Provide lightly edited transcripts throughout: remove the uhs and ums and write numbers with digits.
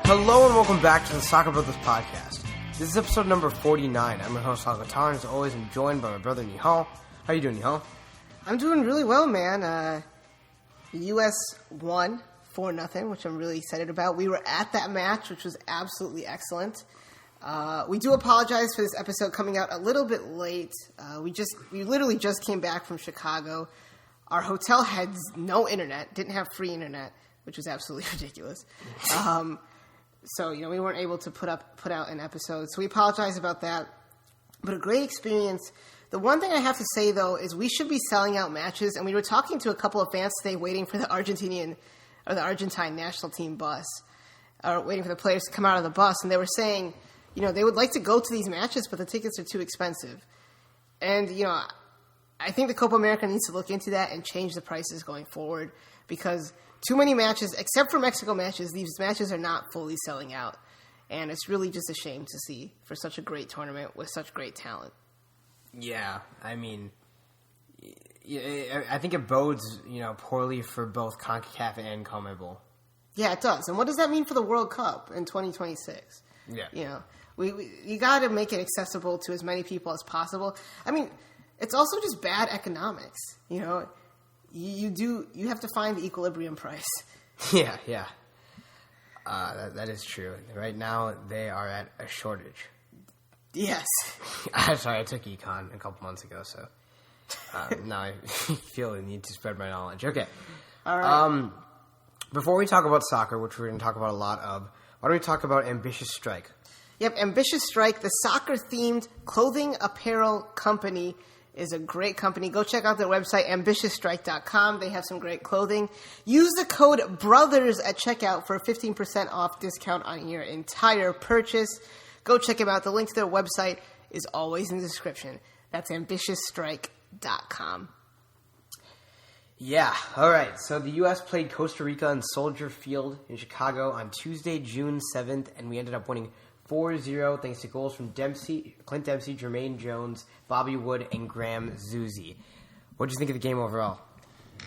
Hello and welcome back to the Soccer Brothers Podcast. This is episode number 49. I'm your host, Sahil, and as always, I'm joined by my brother, Nihal. How you doing, Nihal? I'm doing really well, man. The U.S. won 4-0, which I'm really excited about. We were at that match, which was absolutely excellent. We do apologize for this episode coming out a little bit late. We literally just came back from Chicago. Our hotel had no internet, didn't have free internet, which was absolutely ridiculous. So, we weren't able to put out an episode. So we apologize about that. But a great experience. The one thing I have to say, though, is we should be selling out matches. And we were talking to a couple of fans today waiting for the Argentine national team bus, or waiting for the players to come out of the bus. And they were saying, they would like to go to these matches, but the tickets are too expensive. And, I think the Copa America needs to look into that and change the prices going forward, because too many matches, except for Mexico matches, these matches are not fully selling out. And it's really just a shame to see for such a great tournament with such great talent. Yeah, I mean, I think it bodes, poorly for both CONCACAF and CONMEBOL. Yeah, it does. And what does that mean for the World Cup in 2026? Yeah. You got to make it accessible to as many people as possible. I mean, it's also just bad economics, You have to find the equilibrium price. Yeah. That is true. Right now, they are at a shortage. Yes. I'm sorry, I took econ a couple months ago, so now I feel the need to spread my knowledge. Okay. All right. Before we talk about soccer, which we're going to talk about a lot of, why don't we talk about Ambitious Strike? Yep, Ambitious Strike, the soccer-themed clothing apparel company, is a great company. Go check out their website, ambitiousstrike.com. They have some great clothing. Use the code BROTHERS at checkout for a 15% off discount on your entire purchase. Go check them out. The link to their website is always in the description. That's ambitiousstrike.com. Yeah, all right. So the U.S. played Costa Rica on Soldier Field in Chicago on Tuesday, June 7th, and we ended up winning 4-0 thanks to goals from Clint Dempsey, Jermaine Jones, Bobby Wood, and Graham Zusi. What did you think of the game overall?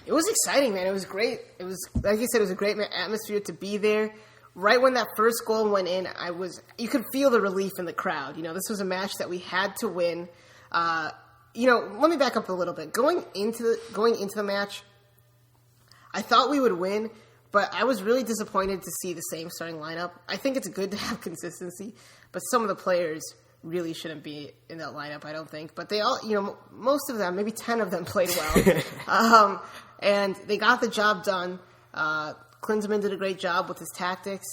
It was exciting, man. It was great. It was, like you said, it was a great atmosphere to be there. Right when that first goal went in, you could feel the relief in the crowd. This was a match that we had to win. Let me back up a little bit. Going into the match, I thought we would win, but I was really disappointed to see the same starting lineup. I think it's good to have consistency, but some of the players really shouldn't be in that lineup, I don't think. But they all, most of them, maybe 10 of them played well. And they got the job done. Klinsmann did a great job with his tactics,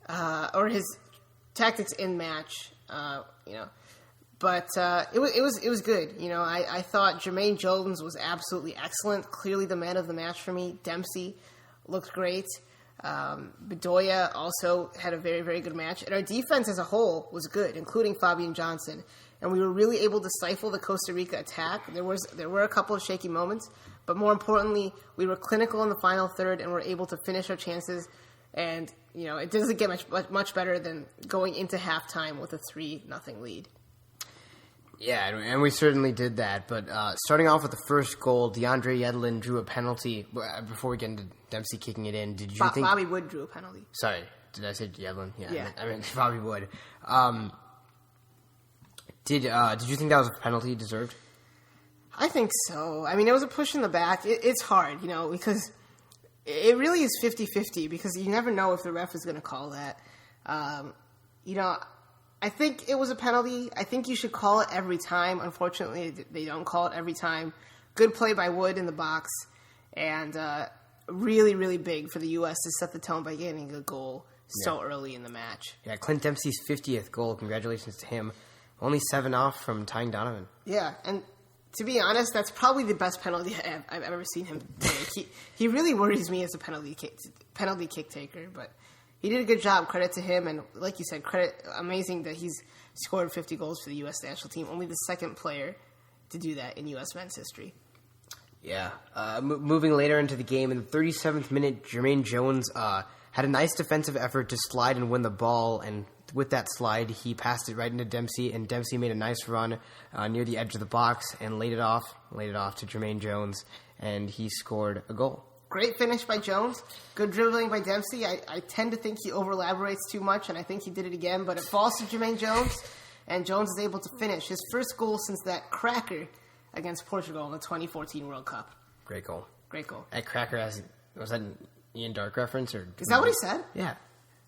or his tactics in match, But it was good. I thought Jermaine Jones was absolutely excellent. Clearly the man of the match for me. Dempsey looked great. Bedoya also had a very, very good match. And our defense as a whole was good, including Fabian Johnson. And we were really able to stifle the Costa Rica attack. There were a couple of shaky moments, but more importantly, we were clinical in the final third and were able to finish our chances. And, it doesn't get much better than going into halftime with a 3-0 lead. Yeah, and we certainly did that. But starting off with the first goal, DeAndre Yedlin drew a penalty. Before we get into Dempsey kicking it in, did you think... Bobby Wood drew a penalty. Sorry, did I say Yedlin? Yeah. I mean Bobby Wood. Did you think that was a penalty deserved? I think so. I mean, it was a push in the back. It's hard, because it really is 50-50, because you never know if the ref is going to call that. I think it was a penalty. I think you should call it every time. Unfortunately, they don't call it every time. Good play by Wood in the box, and really, really big for the U.S. to set the tone by getting a goal so early in the match. Yeah, Clint Dempsey's 50th goal. Congratulations to him. Only 7 off from tying Donovan. Yeah, and to be honest, that's probably the best penalty I've ever seen him take. He really worries me as a penalty kick taker, but he did a good job. Credit to him, and like you said, amazing that he's scored 50 goals for the U.S. national team. Only the second player to do that in U.S. men's history. Yeah. Moving later into the game, in the 37th minute, Jermaine Jones had a nice defensive effort to slide and win the ball, and with that slide, he passed it right into Dempsey, and Dempsey made a nice run near the edge of the box and laid it off to Jermaine Jones, and he scored a goal. great finish by Jones. Good dribbling by Dempsey. I tend to think he over-elaborates too much, and I think he did it again. But it falls to Jermaine Jones, and Jones is able to finish his first goal since that cracker against Portugal in the 2014 World Cup. Great goal. Great goal. That cracker was that an Ian Dark reference? Or is that what he said? Yeah.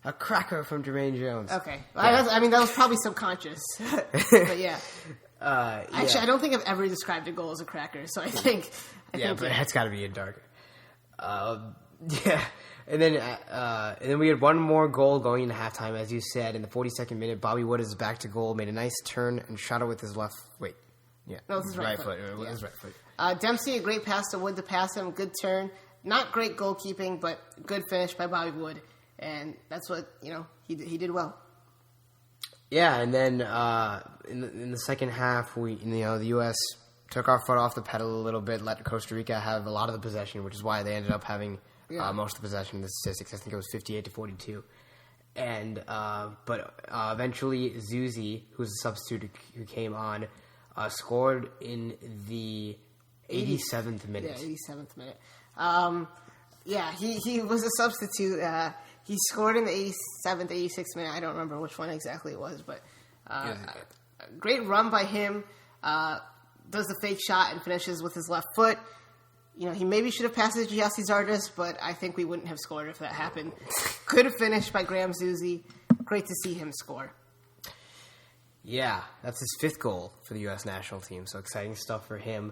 A cracker from Jermaine Jones. Okay. Yeah. I mean, that was probably subconscious. But yeah. Actually, I don't think I've ever described a goal as a cracker, so I think but that's got to be Ian Dark. Yeah. And then we had one more goal going into halftime, as you said. In the 42nd minute, Bobby Wood is back to goal, made a nice turn and shot it with his left. Wait. Yeah. No, this is right foot. It was right foot. Dempsey, a great pass to Wood to pass him. Good turn. Not great goalkeeping, but good finish by Bobby Wood. And that's what, he did well. Yeah, and then in the second half, the U.S. took our foot off the pedal a little bit, let Costa Rica have a lot of the possession, which is why they ended up having most of the possession in the statistics. I think it was 58-42. And but eventually, Zuzi, who's a substitute who came on, scored in the 87th minute. Yeah, 87th minute. He was a substitute. He scored in the 87th, 86th minute. I don't remember which one exactly it was, but great run by him. Does the fake shot and finishes with his left foot. He maybe should have passed it to Gyasi Zardes, but I think we wouldn't have scored if that happened. Good finish by Graham Zuzi. Great to see him score. Yeah, that's his 5th goal for the U.S. national team, so exciting stuff for him.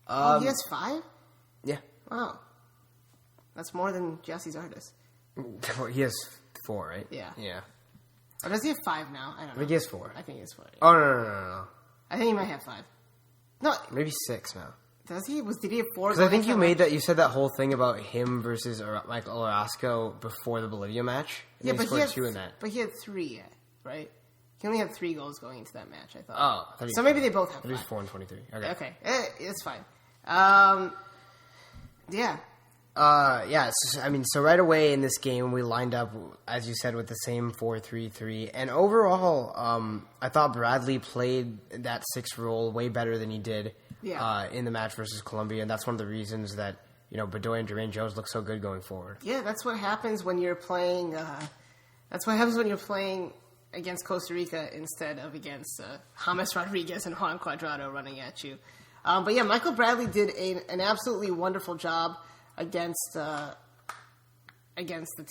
He has 5? Yeah. Wow. That's more than Gyasi Zardes. He has 4, right? Yeah. Yeah. Or does he have 5 now? I don't know. I think he has 4. I think he has 4. Yeah. Oh, no. I think he might have 5. No. Maybe 6 now. Does he? Did he have 4? Because I think you said that whole thing about him versus Michael Orozco before the Bolivia match. Yeah, but he had 2 in that. But he had 3, right? He only had 3 goals going into that match, I thought. Oh. So maybe they both have 5. Maybe 4 and 23. Okay. It's fine. Yeah. So right away in this game, we lined up, as you said, with the same 4-3-3. And overall, I thought Bradley played that 6th role way better than he did in the match versus Colombia. And that's one of the reasons that, Bedoya and Jermaine Jones look so good going forward. Yeah, that's what happens when you're playing. That's what happens when you're playing against Costa Rica instead of against James Rodriguez and Juan Cuadrado running at you. But yeah, Michael Bradley did an absolutely wonderful job against the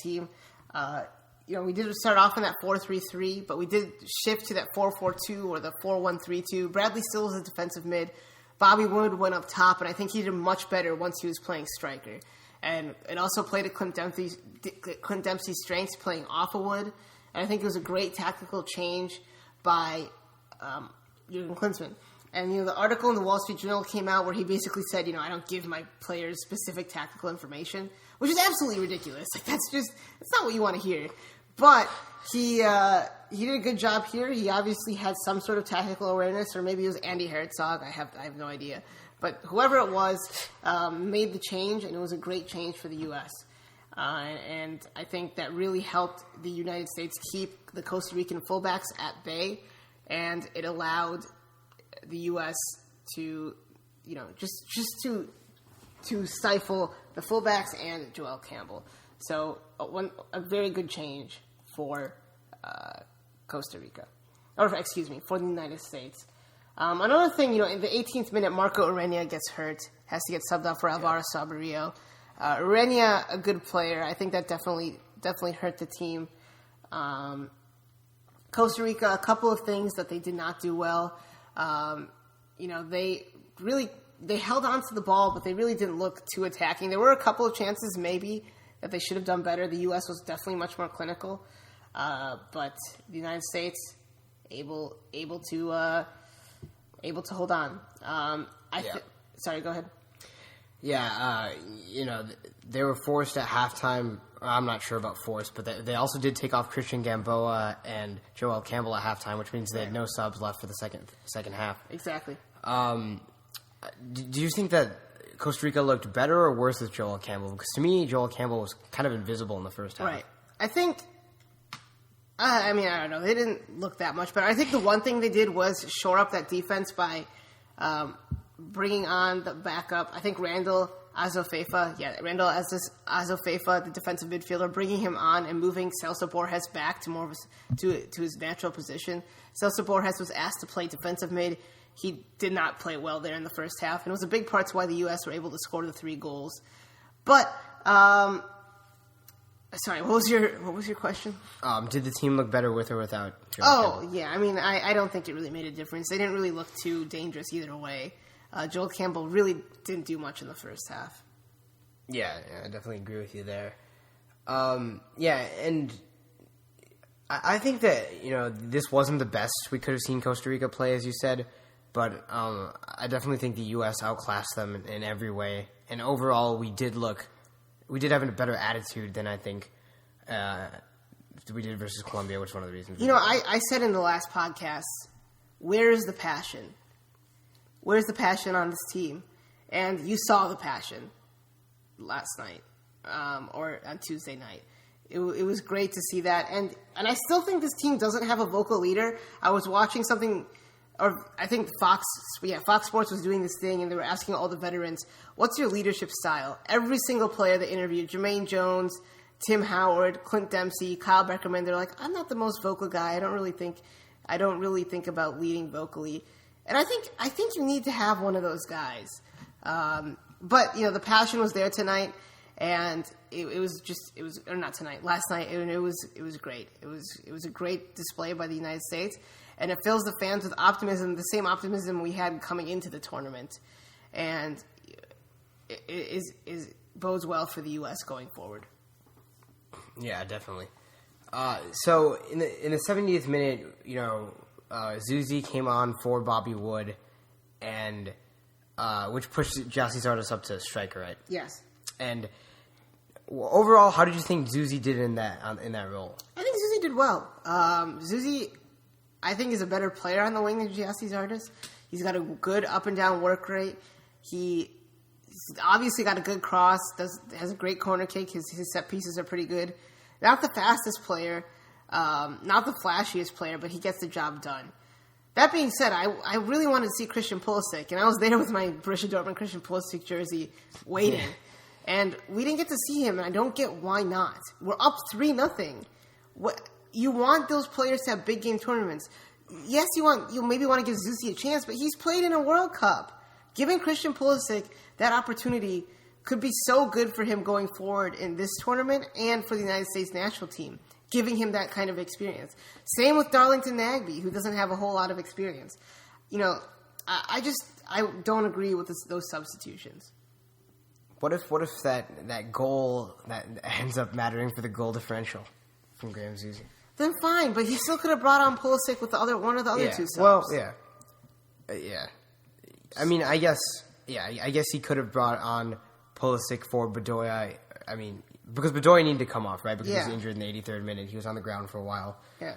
team. We did start off in that 4-3-3, but we did shift to that 4-4-2 or the 4-1-3-2. Bradley still was a defensive mid. Bobby Wood went up top, and I think he did much better once he was playing striker. And it also played to Clint Dempsey's strengths playing off of Wood. And I think it was a great tactical change by Jurgen Klinsmann. And, the article in the Wall Street Journal came out where he basically said, I don't give my players specific tactical information, which is absolutely ridiculous. Like, that's not what you want to hear. But he did a good job here. He obviously had some sort of tactical awareness, or maybe it was Andy Herzog. I have no idea. But whoever it was made the change, and it was a great change for the U.S. And I think that really helped the United States keep the Costa Rican fullbacks at bay, and it allowed the U.S. to, just to stifle the fullbacks and Joel Campbell. So a very good change for Costa Rica, or for the United States. Another thing, in the 18th minute, Marco Urenia gets hurt, has to get subbed out for Alvaro Saborio. Urenia, a good player. I think that definitely hurt the team. Costa Rica, a couple of things that they did not do well. They held on to the ball, but they really didn't look too attacking. There were a couple of chances maybe that they should have done better. The U.S. was definitely much more clinical, but the United States able to hold on. Sorry, go ahead. Yeah, they were forced at halftime. I'm not sure about forced, but they also did take off Christian Gamboa and Joel Campbell at halftime, which means they had no subs left for the second half. Exactly. Do you think that Costa Rica looked better or worse with Joel Campbell? Because to me, Joel Campbell was kind of invisible in the first half. Right. I think... I don't know. They didn't look that much better. I think the one thing they did was shore up that defense by bringing on the backup. I think Randall Randall Azofeifa, the defensive midfielder, bringing him on and moving Celso Borges back to more of to his natural position. Celso Borges was asked to play defensive mid. He did not play well there in the first half, and it was a big part to why the U.S. were able to score the 3 goals. But sorry, what was your question? Did the team look better with or without Joel Campbell? Yeah. I mean, I don't think it really made a difference. They didn't really look too dangerous either way. Joel Campbell really didn't do much in the first half. Yeah, I definitely agree with you there. And I think that, this wasn't the best we could have seen Costa Rica play, as you said, but I definitely think the U.S. outclassed them in every way. And overall, we did have a better attitude than I think we did versus Colombia, which is one of the reasons. I said in the last podcast, where is the passion? Where's the passion on this team? And you saw the passion last night, or on Tuesday night. It was great to see that. And I still think this team doesn't have a vocal leader. I was watching something, or I think Fox Sports was doing this thing, and they were asking all the veterans, what's your leadership style? Every single player they interviewed, Jermaine Jones, Tim Howard, Clint Dempsey, Kyle Beckerman, they're like, I'm not the most vocal guy. I don't really think about leading vocally. And I think you need to have one of those guys. But the passion was there tonight, and last night, and it was great. It was a great display by the United States, and it fills the fans with optimism, the same optimism we had coming into the tournament, and it bodes well for the U.S. going forward. Yeah, definitely. So in the 70th minute, Zuzi came on for Bobby Wood, and which pushed Gyasi Zardes up to striker, right? Yes. And overall, how did you think Zuzi did in that role? I think Zuzi did well. Zuzi, I think, is a better player on the wing than Gyasi Zardes. He's got a good up and down work rate. He's obviously got a good cross. Has a great corner kick. His set pieces are pretty good. Not the fastest player. Not the flashiest player, but he gets the job done. That being said, I really wanted to see Christian Pulisic, and I was there with my Borussia Dortmund Christian Pulisic jersey waiting, and we didn't get to see him, and I don't get why not. We're up 3-0. You want those players to have big game tournaments. Yes, you maybe want to give Zuzi a chance, but he's played in a World Cup. Giving Christian Pulisic that opportunity could be so good for him going forward in this tournament and for the United States national team, giving him that kind of experience. Same with Darlington Nagbe, who doesn't have a whole lot of experience. I don't agree with those substitutions. What if that goal that ends up mattering for the goal differential from Graham Zuzi? Then fine, but he still could have brought on Pulisic with one of the other two subs. Well, yeah. I mean, I guess he could have brought on Pulisic for Bedoya. I mean, because Bedoya needed to come off, right? Because he was injured in the 83rd minute. He was on the ground for a while. Yeah.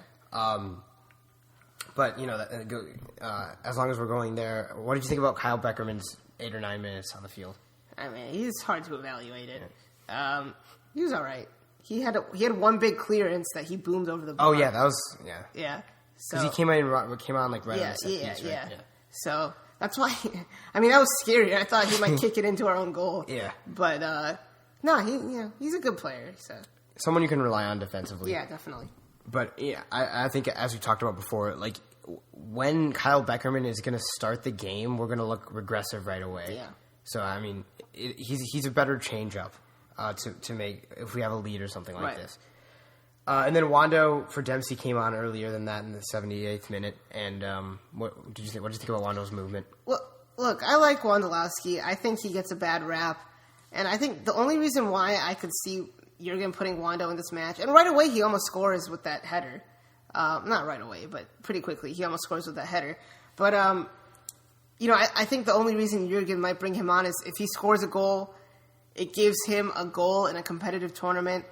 But, as long as we're going there, what did you think about Kyle Beckerman's 8 or 9 minutes on the field? I mean, he's hard to evaluate it. He was all right. He had one big clearance that he boomed over the bar. Oh, yeah, that was... Yeah. Yeah. Because he came on right on the set piece, right? Yeah. So... That's why, I mean, that was scary. I thought he might kick it into our own goal. Yeah. But, no, he's a good player. So. Someone you can rely on defensively. Yeah, definitely. But, yeah, I think, as we talked about before, like, when Kyle Beckerman is going to start the game, we're going to look regressive right away. Yeah. So, I mean, he's a better change-up to make if we have a lead or something like this. And then Wando for Dempsey came on earlier than that in the 78th minute. And what did you think about Wando's movement? Well, look, I like Wondolowski. I think he gets a bad rap. And I think the only reason why I could see Jurgen putting Wando in this match, and right away he almost scores with that header. Not right away, but pretty quickly he almost scores with that header. But, I think the only reason Jurgen might bring him on is if he scores a goal, it gives him a goal in a competitive tournament.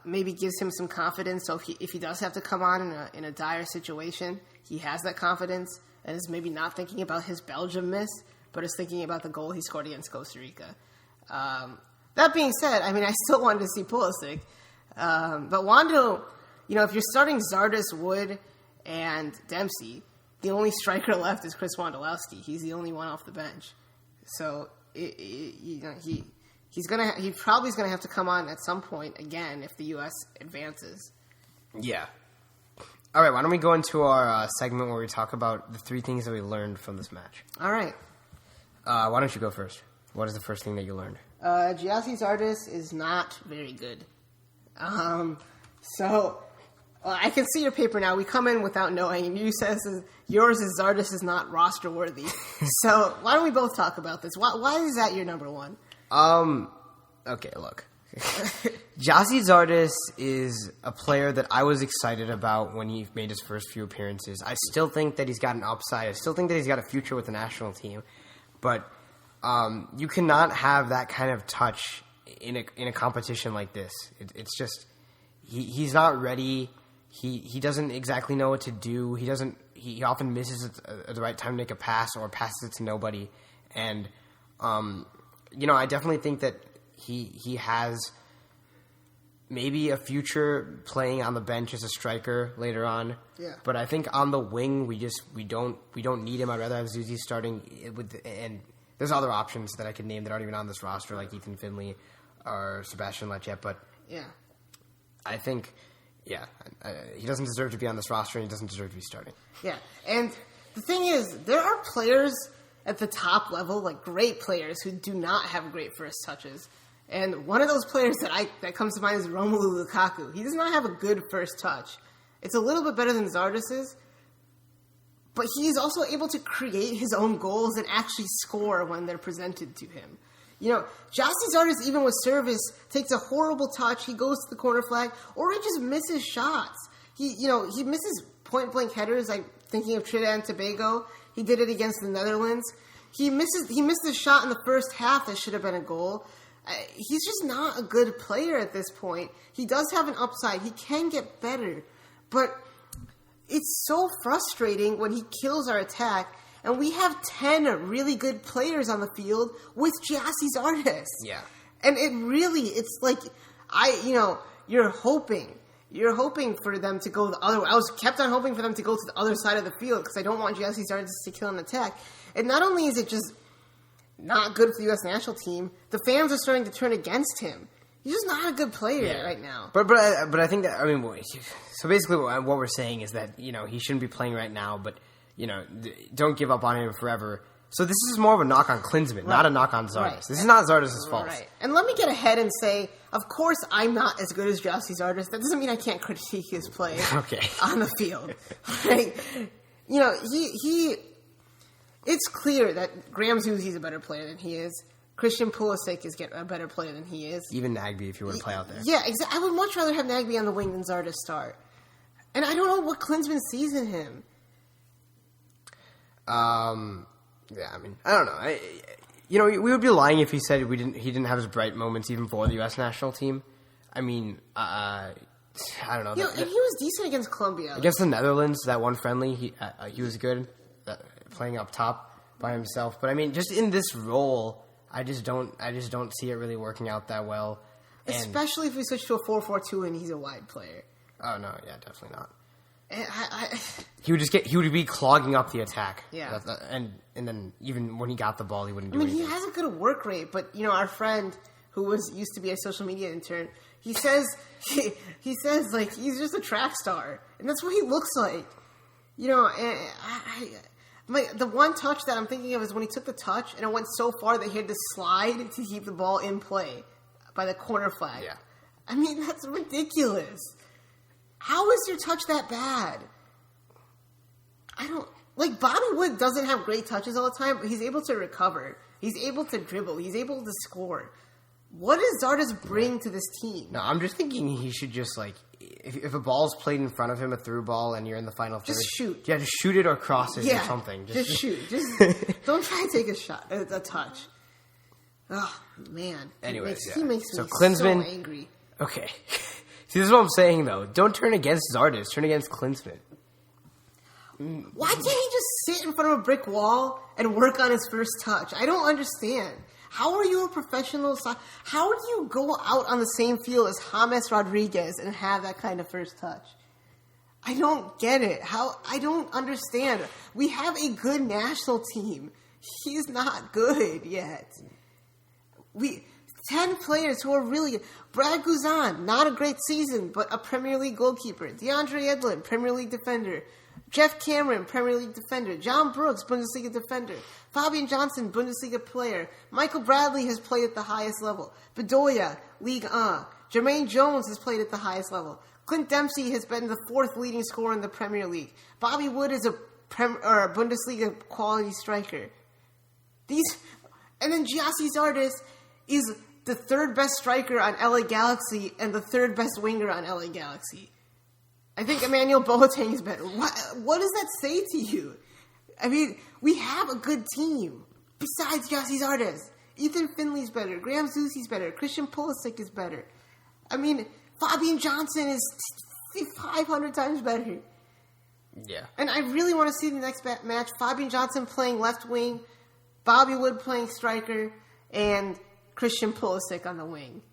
Maybe gives him some confidence. So if he does have to come on in a dire situation, he has that confidence and is maybe not thinking about his Belgium miss, but is thinking about the goal he scored against Costa Rica. That being said, I mean, I still wanted to see Pulisic. But Wando, if you're starting Zardes, Wood, and Dempsey, the only striker left is Chris Wondolowski. He's the only one off the bench. So he probably is gonna have to come on at some point again if the U.S. advances. Yeah. All right, why don't we go into our segment where we talk about the 3 things that we learned from this match? All right. Why don't you go first? What is the first thing that you learned? Giassi Zardes is not very good. I can see your paper now. We come in without knowing, and yours is Zardes is not roster worthy. So why don't we both talk about this? Why is that your number 1? Okay, look. Giassi Zardes is a player that I was excited about when he made his first few appearances. I still think that he's got an upside. I still think that he's got a future with the national team. But you cannot have that kind of touch in a competition like this. It's just he's not ready. He doesn't exactly know what to do. He often misses at the right time to make a pass or passes it to nobody. And I definitely think that he has maybe a future playing on the bench as a striker later on. Yeah. But I think on the wing we don't need him. I'd rather have Zuzi starting and there's other options that I could name that aren't even on this roster, like Ethan Finley or Sebastian Lecce. But yeah, I think he doesn't deserve to be on this roster, and he doesn't deserve to be starting. Yeah, and the thing is, there are players at the top level, like great players, who do not have great first touches. And one of those players that comes to mind is Romelu Lukaku. He does not have a good first touch. It's a little bit better than Zardes's, but he's also able to create his own goals and actually score when they're presented to him. Giassi Zardes, even with service, takes a horrible touch. He goes to the corner flag, or he just misses shots. He misses point-blank headers. Like thinking of Trinidad and Tobago, he did it against the Netherlands. He missed a shot in the first half that should have been a goal. He's just not a good player at this point. He does have an upside. He can get better, but it's so frustrating when he kills our attack. And we have 10 really good players on the field with Giassi Zardes. Yeah. And it's like, you're hoping for them to go the other way. I was kept on hoping for them to go to the other side of the field because I don't want Giassi Zardes to kill an attack. And not only is it just not good for the U.S. national team, the fans are starting to turn against him. He's just not a good player right now. But I think that, so basically what we're saying is that, he shouldn't be playing right now, but don't give up on him forever. So this is more of a knock on Klinsmann, not a knock on Zardes. Right. This is not Zardes' fault. Right. And let me get ahead and say, of course, I'm not as good as Giassi Zardes. That doesn't mean I can't critique his play on the field. Like, it's clear that Graham Zuzi's a better player than he is. Christian Pulisic is a better player than he is. Even Nagbe, if you were to play out there. Yeah, exactly. I would much rather have Nagbe on the wing than Zardes start. And I don't know what Klinsmann sees in him. I don't know. We would be lying if he said he didn't have his bright moments even for the U.S. national team. I don't know. And he was decent against Colombia. Against the Netherlands, that one friendly, he was good, playing up top by himself. But just in this role, I just don't see it really working out that well. Especially if we switch to a 4-4-2 and he's a wide player. Oh no, yeah, definitely not. And he would be clogging up the attack. Yeah. And then even when he got the ball, he wouldn't do anything. He has a good work rate, but our friend who used to be a social media intern, he says like he's just a track star, and that's what he looks like. The one touch that I'm thinking of is when he took the touch and it went so far that he had to slide to keep the ball in play by the corner flag. Yeah. That's ridiculous. How is your touch that bad? Bobby Wood doesn't have great touches all the time, but he's able to recover. He's able to dribble. He's able to score. What does Zardes bring to this team? No, I'm just thinking he should just, if a ball's played in front of him, a through ball, and you're in the final third. Just shoot. Yeah, just shoot it or cross it or something. Just shoot. Don't try to take a shot, a touch. Oh, man. Anyways, he makes me Klinsmann, so angry. Okay. See, this is what I'm saying, though. Don't turn against Zardes. Turn against Klinsmann. Why can't he just sit in front of a brick wall and work on his first touch? I don't understand. How are you a professional? How do you go out on the same field as James Rodriguez and have that kind of first touch? I don't get it. I don't understand. We have a good national team. He's not good yet. 10 players who are really good. Brad Guzan, not a great season, but a Premier League goalkeeper. DeAndre Edlin, Premier League defender. Jeff Cameron, Premier League defender. John Brooks, Bundesliga defender. Fabian Johnson, Bundesliga player. Michael Bradley has played at the highest level. Bedoya, Ligue 1. Jermaine Jones has played at the highest level. Clint Dempsey has been the 4th leading scorer in the Premier League. Bobby Wood is a Bundesliga quality striker. And then Giassi Zardes is the 3rd best striker on LA Galaxy and the 3rd best winger on LA Galaxy. I think Emmanuel Boateng is better. What does that say to you? I mean, we have a good team. Besides Giassi Zardes. Ethan Finley's better. Graham Zusi's better. Christian Pulisic is better. I mean, Fabian Johnson is 500 times better. Yeah. And I really want to see the next match. Fabian Johnson playing left wing. Bobby Wood playing striker. And Christian Pulisic on the wing.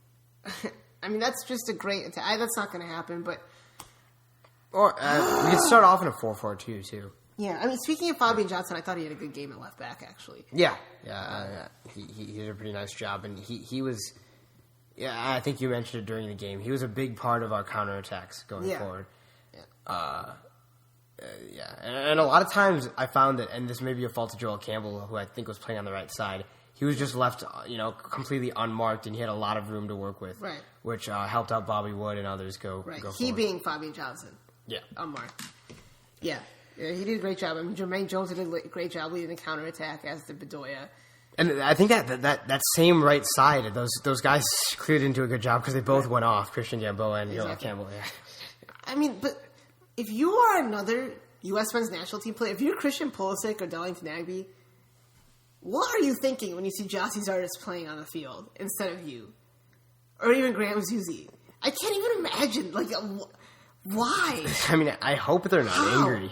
I mean, that's just a great attack. That's not going to happen, but... Or we could start off in a 4-4-2, too. Yeah, I mean, speaking of Fabian Johnson, I thought he had a good game at left back, actually. Yeah. He did a pretty nice job, and he was... Yeah, I think you mentioned it during the game. He was a big part of our counterattacks going forward. Yeah. And a lot of times I found that, and this may be a fault of Joel Campbell, who I think was playing on the right side, he was just left, completely unmarked, and he had a lot of room to work with, right? Which helped out Bobby Wood and others go he forward. Being Fabian Johnson. Yeah. Unmarked. Yeah, he did a great job. I mean, Jermaine Jones did a great job leading the counterattack, as did Bedoya. And I think that same right side, those guys cleared into a good job because they both went off, Christian Gamboa and Joel Campbell. Yeah. I mean, but if you are another U.S. men's national team player, if you're Christian Pulisic or Darlington Nagbe, what are you thinking when you see Giassi Zardes playing on the field instead of you? Or even Graham Zusi? I can't even imagine, why? I mean, I hope they're not angry.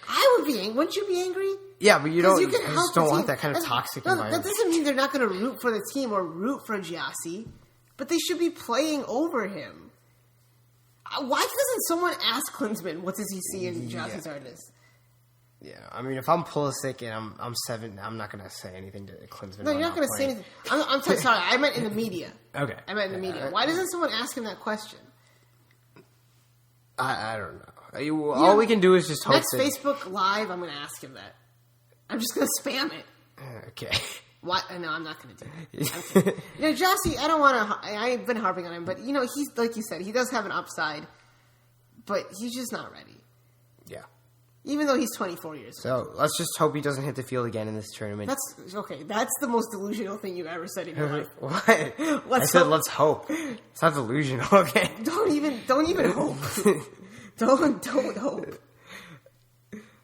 I would be angry. Wouldn't you be angry? Yeah, but you just don't want that kind of toxic environment. That doesn't mean they're not going to root for the team or root for Giassi, but they should be playing over him. Why doesn't someone ask Klinsmann, what does he see in Giassi Zardes? Yeah, I mean, if I'm Pulisic and I'm 7, I'm not going to say anything to Klinsmann. No, you're not going to say anything. I'm sorry, I meant in the media. Okay. I meant in the media. Why doesn't someone ask him that question? I don't know. All we can do is just hope next Facebook Live, I'm going to ask him that. I'm just going to spam it. Okay. What? No, I'm not going to do it. Giassi, I don't want to... I've been harping on him, but, he's, like you said, he does have an upside, but he's just not ready. Yeah. Even though he's 24 years old. So, let's just hope he doesn't hit the field again in this tournament. That's the most delusional thing you've ever said in your life. What? I said let's hope. It's not delusional, okay? Don't even hope. Don't hope.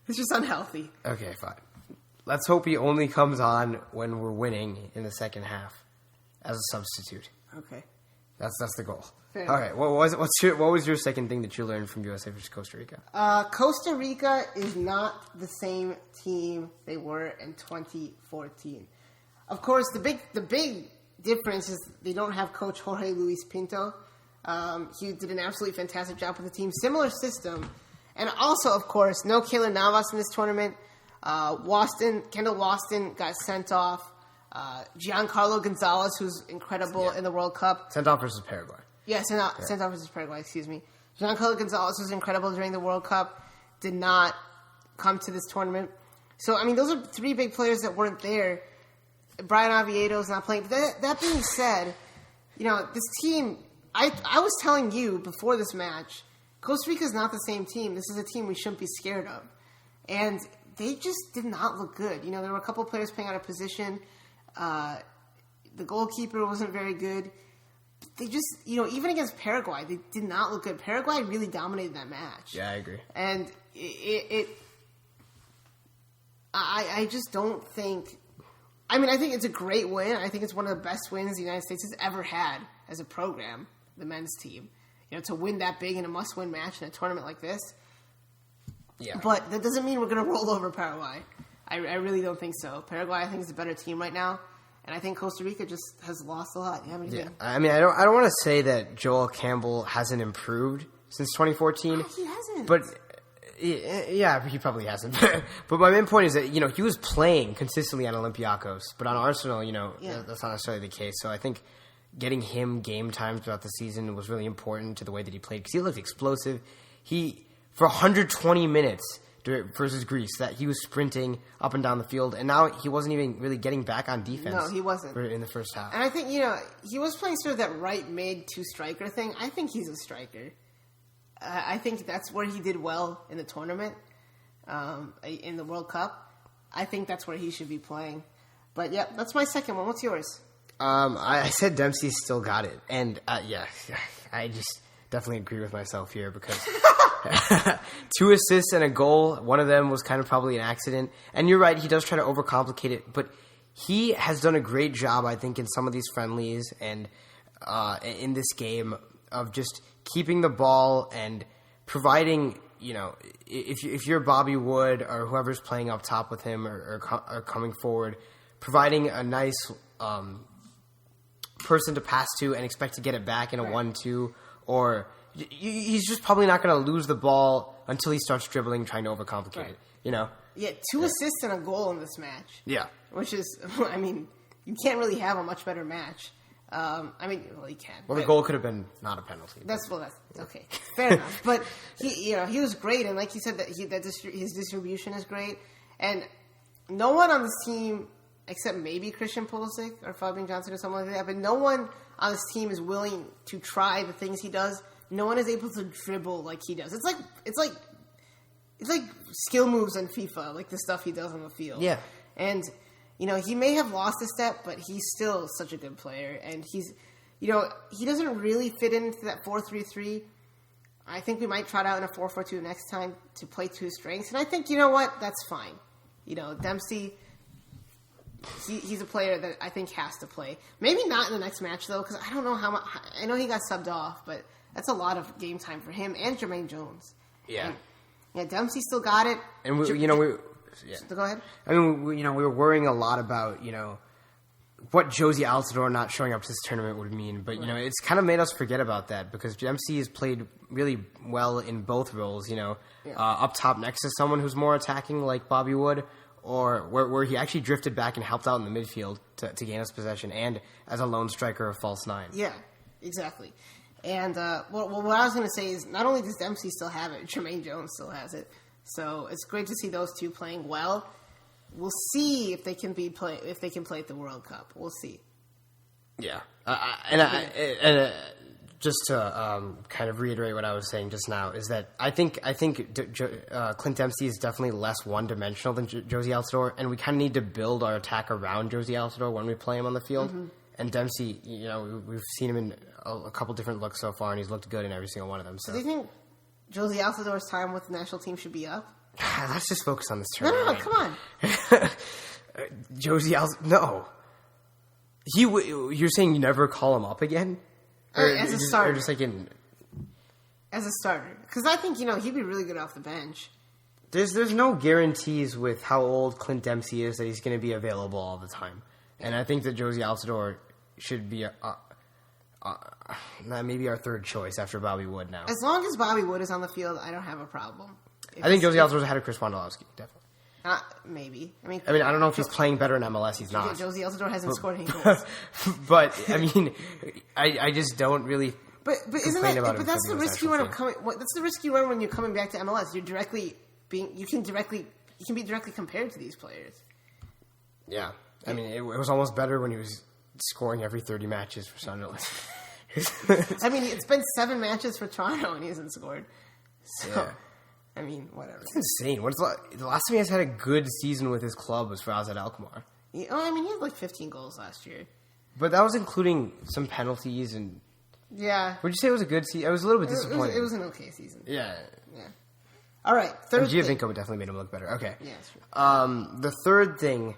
It's just unhealthy. Okay, fine. Let's hope he only comes on when we're winning in the second half as a substitute. Okay. That's the goal. Fair. All right. What was your second thing that you learned from USA versus Costa Rica? Costa Rica is not the same team they were in 2014. Of course, the big difference is they don't have Coach Jorge Luis Pinto. He did an absolutely fantastic job with the team. Similar system. And also, of course, no Keylor Navas in this tournament. Kendall Waston got sent off. Giancarlo Gonzalez, who's incredible in the World Cup. Sent off versus Paraguay. Yeah, sent off versus Paraguay, excuse me. Giancarlo Gonzalez was incredible during the World Cup. Did not come to this tournament. So, I mean, those are 3 big players that weren't there. Brian Oviedo's not playing. But that being said, this team... I was telling you before this match, Costa Rica's not the same team. This is a team we shouldn't be scared of. And they just did not look good. There were a couple of players playing out of position. The goalkeeper wasn't very good. They just, even against Paraguay, they did not look good. Paraguay really dominated that match. Yeah, I agree. And I just don't think... I mean, I think it's a great win. I think it's one of the best wins the United States has ever had as a program, the men's team. To win that big in a must-win match in a tournament like this. Yeah. But that doesn't mean we're going to roll over Paraguay. I really don't think so. Paraguay, I think, is a better team right now. And I think Costa Rica just has lost a lot. I mean, I don't want to say that Joel Campbell hasn't improved since 2014. He hasn't. But Yeah, he probably hasn't. But my main point is that, he was playing consistently on Olympiacos, but on Arsenal, that's not necessarily the case. So I think getting him game time throughout the season was really important to the way that he played, because he looked explosive. For 120 minutes versus Greece, that he was sprinting up and down the field, and now he wasn't even really getting back on defense. No, he wasn't. In the first half. And I think, he was playing sort of that right mid two striker thing. I think he's a striker. I think that's where he did well in the tournament, in the World Cup. I think that's where he should be playing. But yeah, that's my second one. What's yours? I said Dempsey still got it, and I just definitely agree with myself here, because 2 assists and a goal. One of them was kind of probably an accident, and you're right. He does try to overcomplicate it, but he has done a great job, I think, in some of these friendlies and in this game of just keeping the ball and providing, if you're Bobby Wood or whoever's playing up top with him or coming forward, providing a nice person to pass to and expect to get it back in a 1-2, or he's just probably not going to lose the ball until he starts dribbling, trying to overcomplicate it, Yeah, 2 assists and a goal in this match. Yeah. Which is, you can't really have a much better match. You can. Well, the goal could have been not a penalty. That's okay. Fair enough. But he was great, and like you said, his distribution is great, and no one on this team, except maybe Christian Pulisic or Fabian Johnson or someone like that, but no one on this team is willing to try the things he does. No one is able to dribble like he does. It's like skill moves in FIFA, like the stuff he does on the field. Yeah, and. He may have lost a step, but he's still such a good player. And he's, he doesn't really fit into that 4-3-3. I think we might try it out in a 4-4-2 next time to play to his strengths. And I think, that's fine. Dempsey, he's a player that I think has to play. Maybe not in the next match, though, because I don't know how much. I know he got subbed off, but that's a lot of game time for him and Jermaine Jones. Yeah. And, Dempsey still got it. And, Yeah. So go ahead. We were worrying a lot about, what Josie Altidore not showing up to this tournament would mean. But, it's kind of made us forget about that, because Dempsey has played really well in both roles, up top next to someone who's more attacking like Bobby Wood, or where he actually drifted back and helped out in the midfield to gain us possession, and as a lone striker of false 9. Yeah, exactly. And what I was going to say is not only does Dempsey still have it, Jermaine Jones still has it. So it's great to see those two playing well. We'll see if they can play at the World Cup. We'll see. Yeah, just to kind of reiterate what I was saying just now is that I think Clint Dempsey is definitely less one-dimensional than Josie Altidore, and we kind of need to build our attack around Josie Altidore when we play him on the field. Mm-hmm. And Dempsey, we've seen him in a couple different looks so far, and he's looked good in every single one of them. So do you think Josie Altidore's time with the national team should be up? Let's just focus on this tournament. No, come on. Josie Altidore, no. You're saying you never call him up again? As a starter. Or just like as a starter. Because I think, he'd be really good off the bench. There's no guarantees with how old Clint Dempsey is that he's going to be available all the time. And I think that Josie Altidore should be maybe our third choice after Bobby Wood now. As long as Bobby Wood is on the field, I don't have a problem. I think Josie Altidore's ahead of Chris Wondolowski, definitely. Maybe. I don't know if he's playing better in MLS. He's not. Josie Altidore hasn't scored any goals. But I just don't really. But isn't that? But that's the risk you run of coming. That's the risk you run when you're coming back to MLS. You can be directly compared to these players. Yeah, it was almost better when he was scoring every 30 matches for Sunderland. It's been 7 matches for Toronto and he hasn't scored. So. Yeah. Whatever. It's insane. The last time he has had a good season with his club was for AZ Alkmaar. He had like 15 goals last year. But that was including some penalties and... Yeah. Would you say it was a good season? I was a little bit disappointed. It was an okay season. Yeah. All right, third thing. Giovinco definitely made him look better. Okay. Yeah, that's true. The third thing...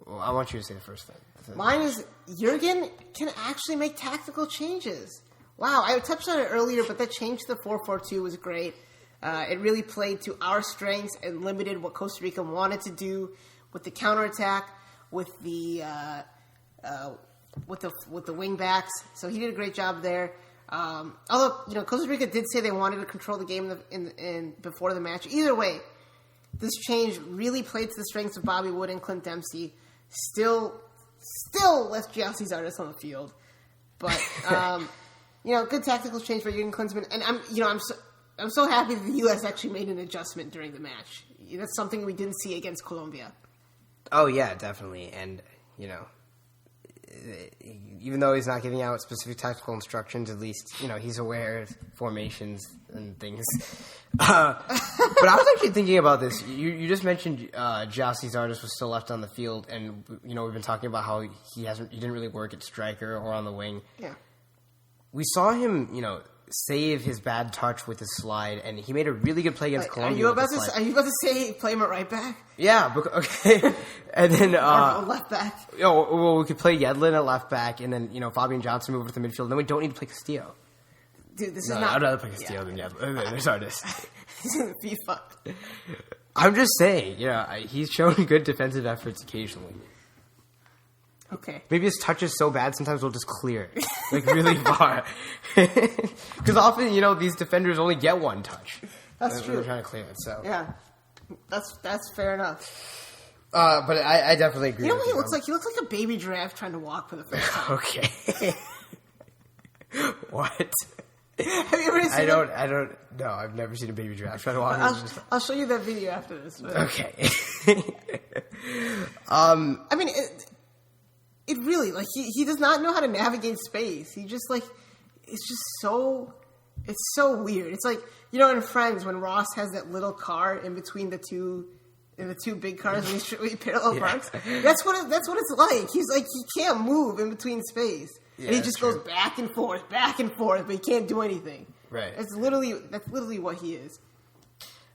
Well, I want you to say the first thing. Mine is Jurgen can actually make tactical changes. Wow, I touched on it earlier, but that change to the 4-4-2 was great. It really played to our strengths and limited what Costa Rica wanted to do with the counterattack, with the wing backs. So he did a great job there. Although, you know, Costa Rica did say they wanted to control the game in before the match. Either way, this change really played to the strengths of Bobby Wood and Clint Dempsey. Still left Gyasi Zardes on the field. But, you know, good tactical change for Jurgen Klinsmann. And I'm so happy that the U.S. actually made an adjustment during the match. That's something we didn't see against Colombia. Oh, yeah, definitely. And, you know, even though he's not giving out specific tactical instructions, at least, you know, he's aware of formations and things. But I was actually thinking about this. You just mentioned Gyasi Zardes was still left on the field, and, you know, we've been talking about how he didn't really work at striker or on the wing. Yeah. We saw him, you know, save his bad touch with his slide, and he made a really good play against Colombia. Are you about to say play him at right back? Yeah, okay. And then or left back. You know, well, we could play Yedlin at left back, and then, you know, Fabian Johnson move over to the midfield. Then we don't need to play Castillo. Dude, this is not. I'd rather play Castillo than Yedlin. Sorry, this. He's in FIFA. I'm just saying, you know, he's shown good defensive efforts occasionally. Okay. Maybe his touch is so bad sometimes we'll just clear it, like really far. Because often, you know, these defenders only get one touch. That's true. They're trying to clear it, so. Yeah. That's fair enough. But I definitely agree. You know what he looks like? He looks like a baby giraffe trying to walk for the first time. Okay. What? Have you ever seen I don't. No, I've never seen a baby giraffe try to walk. I'll show you that video after this. But. Okay. I mean, it really, like, he does not know how to navigate space. He just, like, it's so weird. It's like, you know, in Friends, when Ross has that little car in between the two big cars when he parallel parks. That's what it's like. He's like, he can't move in between space. Yeah, and he just goes back and forth, but he can't do anything. Right. That's literally what he is.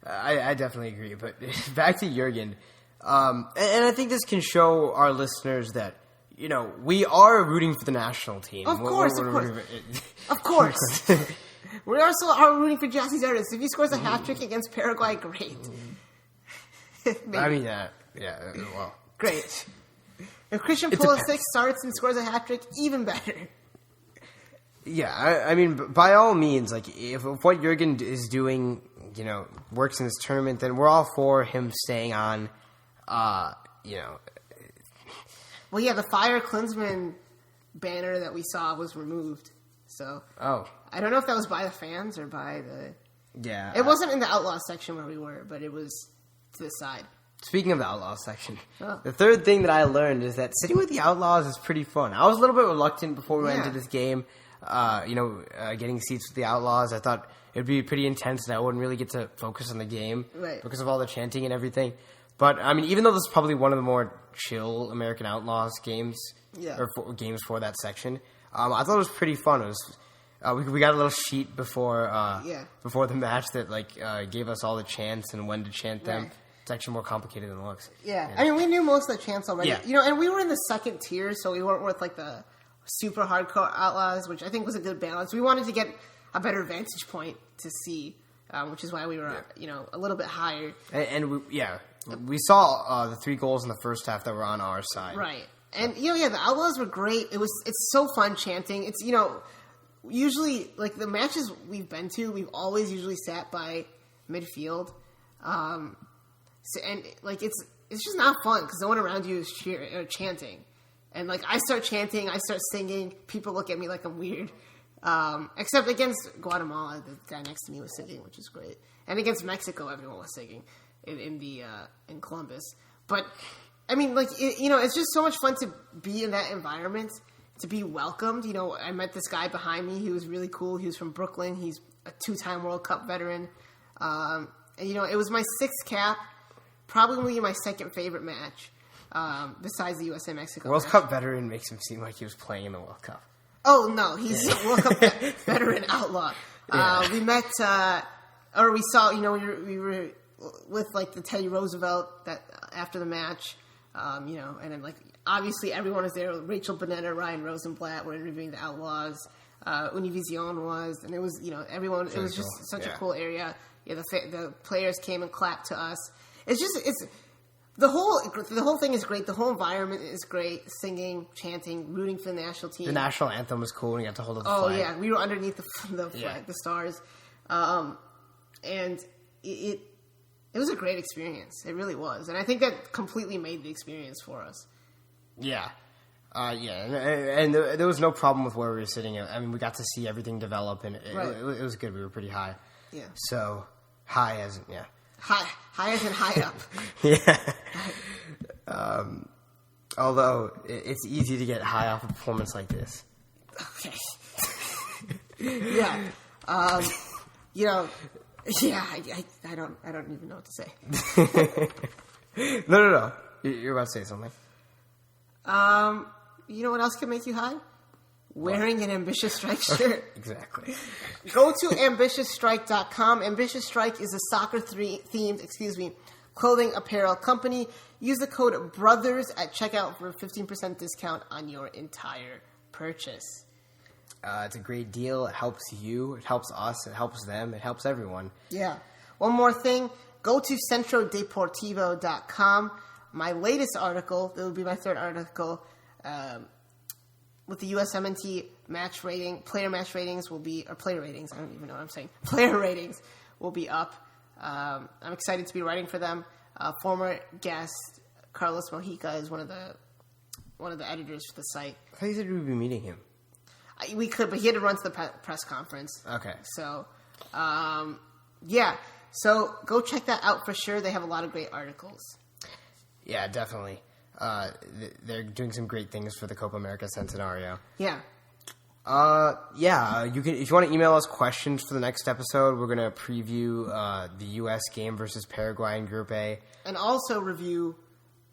I definitely agree. But back to Jurgen. And I think this can show our listeners that, you know, we are rooting for the national team. Of course. Of course. We also are rooting for Gyasi Zardes. If he scores a hat-trick against Paraguay, great. I mean, yeah, well. Great. If Christian Pulisic starts and scores a hat-trick, even better. Yeah, I mean, by all means, like, if what Jurgen is doing, you know, works in this tournament, then we're all for him staying on, you know. Well, yeah, the Fire Klinsmann banner that we saw was removed. So, I don't know if that was by the fans or by the... Yeah. It wasn't in the Outlaw section where we were, but it was to the side. Speaking of the Outlaw section, the third thing that I learned is that sitting with the Outlaws is pretty fun. I was a little bit reluctant before we went into this game, you know, getting seats with the Outlaws. I thought it would be pretty intense and I wouldn't really get to focus on the game because of all the chanting and everything. But, I mean, even though this is probably one of the more chill American Outlaws games, or games for that section, I thought it was pretty fun. It was, we got a little sheet before the match that, like, gave us all the chants and when to chant them. Right. It's actually more complicated than it looks. Yeah. I mean, we knew most of the chants already. Yeah. You know, and we were in the second tier, so we weren't with, like, the super hardcore Outlaws, which I think was a good balance. We wanted to get a better vantage point to see, which is why we were, you know, a little bit higher. And we saw the 3 goals in the first half that were on our side. Right. And, you know, the Outlaws were great. It's so fun chanting. It's, you know, usually, like, the matches we've been to, we've always usually sat by midfield. And, like, it's just not fun because no one around you is chanting. And, like, I start chanting, I start singing, people look at me like I'm weird. Except against Guatemala, the guy next to me was singing, which is great. And against Mexico, everyone was singing in Columbus. But, I mean, like, you know, it's just so much fun to be in that environment, to be welcomed. You know, I met this guy behind me. He was really cool. He was from Brooklyn. He's a 2-time World Cup veteran. And, you know, it was my 6th cap, probably my second favorite match, besides the USA-Mexico World Cup veteran makes him seem like he was playing in the World Cup. Oh, no. He's a World Cup veteran outlaw. We met, or we saw, you know, we were with, like, the Teddy Roosevelt that after the match, you know, and then, like, obviously everyone was there. Rachel Bonetta, Ryan Rosenblatt were interviewing the Outlaws. Univision was, and it was, you know, everyone, it was just such a cool area. Yeah, the players came and clapped to us. The whole thing is great. The whole environment is great. Singing, chanting, rooting for the national team. The national anthem was cool when you got to hold up the flag. Oh yeah, we were underneath the flag, the stars, and it was a great experience. It really was, and I think that completely made the experience for us. Yeah. And there was no problem with where we were sitting. I mean, we got to see everything develop, and it was good. We were pretty high. Yeah. So, high as in, High as in high up. Yeah. Although, it's easy to get high off a performance like this. Okay. Yeah. I don't even know what to say. No. You're about to say something. You know what else can make you high? Wearing an Ambitious Strike shirt. Exactly. Go to ambitiousstrike.com. Ambitious Strike is a soccer-themed, clothing apparel company. Use the code BROTHERS at checkout for a 15% discount on your entire purchase. It's a great deal. It helps you. It helps us. It helps them. It helps everyone. Yeah. One more thing. Go to centrodeportivo.com. My latest article, that would be my third article, with the USMNT player ratings will be up. Player ratings will be up. I'm excited to be writing for them. Former guest Carlos Mojica is one of the editors for the site. I thought you said we'd be meeting him. We could, but he had to run to the press conference. Okay. So, yeah. So go check that out for sure. They have a lot of great articles. Yeah, definitely. They're doing some great things for the Copa America Centenario. Yeah. You can, if you want to email us questions for the next episode, we're going to preview the U.S. game versus Paraguay in Group A. And also review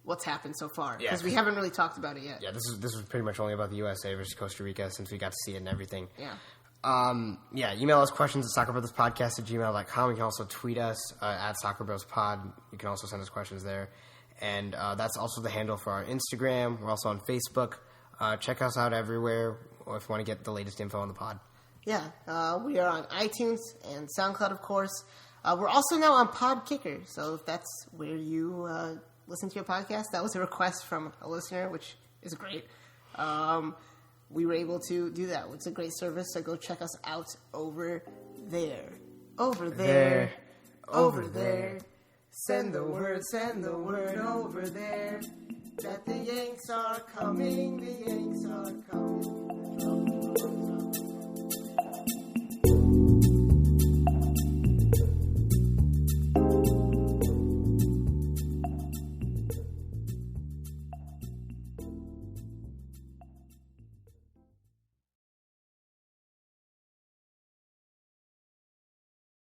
what's happened so far, because we haven't really talked about it yet. Yeah, this was pretty much only about the USA versus Costa Rica, since we got to see it and everything. Yeah. Email us questions at SoccerBrothersPodcast@gmail.com. You can also tweet us at SoccerBrothersPod. You can also send us questions there. And that's also the handle for our Instagram. We're also on Facebook. Check us out everywhere or if you want to get the latest info on the pod. Yeah, we are on iTunes and SoundCloud, of course. We're also now on Podkicker, so if that's where you listen to your podcast, that was a request from a listener, which is great. We were able to do that. It's a great service, so go check us out over there. Over there. Over there. Send the word over there. That the Yanks are coming, the Yanks are coming.